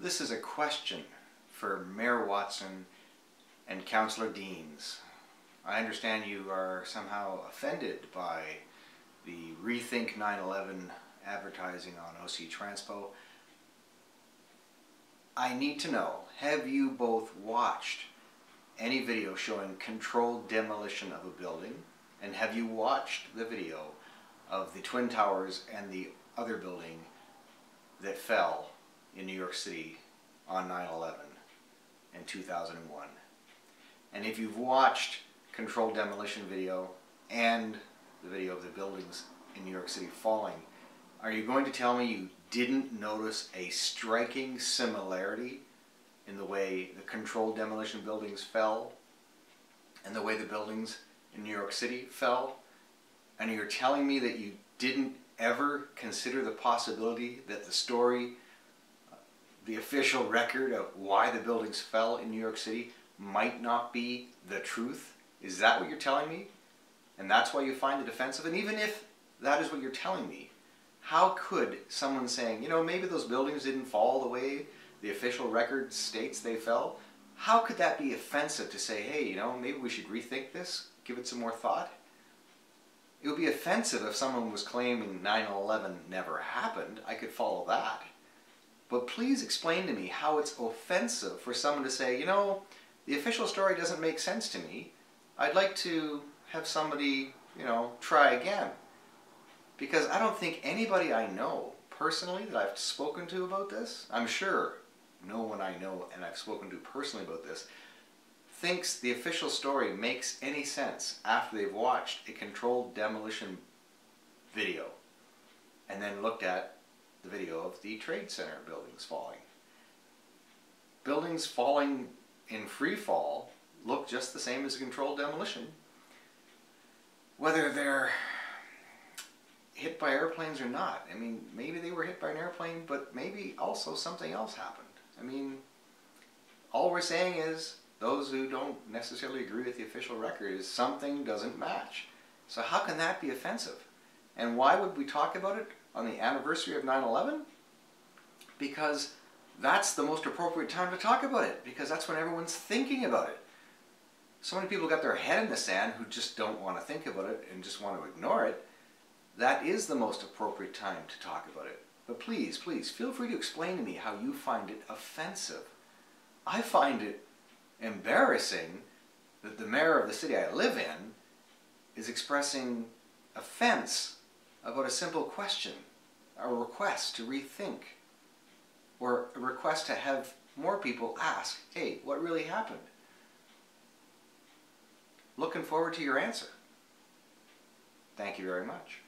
This is a question for Mayor Watson and Councillor Deans. I understand you are somehow offended by the ReThink 9/11 advertising on OC Transpo. I need to know, have you both watched any video showing controlled demolition of a building? And have you watched the video of the Twin Towers and the other building that fell in New York City on 9/11 in 2001? And if you've watched controlled demolition video and the video of the buildings in New York City falling, are you going to tell me you didn't notice a striking similarity in the way the controlled demolition buildings fell and the way the buildings in New York City fell? And you're telling me that you didn't ever consider the possibility that the story, the official record of why the buildings fell in New York City might not be the truth? Is that what you're telling me? And that's why you find it offensive? And even if that is what you're telling me, how could someone saying, you know, maybe those buildings didn't fall the way the official record states they fell, how could that be offensive to say, hey, you know, maybe we should rethink this, give it some more thought? It would be offensive if someone was claiming 9/11 never happened. I could follow that. But please explain to me how it's offensive for someone to say, you know, the official story doesn't make sense to me. I'd like to have somebody, you know, try again. Because I don't think anybody I know personally that I've spoken to about this, I'm sure no one I know and I've spoken to personally about this, thinks the official story makes any sense after they've watched a controlled demolition video and then looked at the video of the Trade Center buildings falling. Buildings falling in free fall look just the same as a controlled demolition. Whether they're hit by airplanes or not. I mean, maybe they were hit by an airplane, but maybe also something else happened. I mean, all we're saying is those who don't necessarily agree with the official record is something doesn't match. So how can that be offensive? And why would we talk about it on the anniversary of 9/11? Because that's the most appropriate time to talk about it, because that's when everyone's thinking about it. So many people got their head in the sand who just don't want to think about it and just want to ignore it. That is the most appropriate time to talk about it. But please, please, feel free to explain to me how you find it offensive. I find it embarrassing that the mayor of the city I live in is expressing offense about a simple question, a request to rethink, or a request to have more people ask, hey, what really happened? Looking forward to your answer. Thank you very much.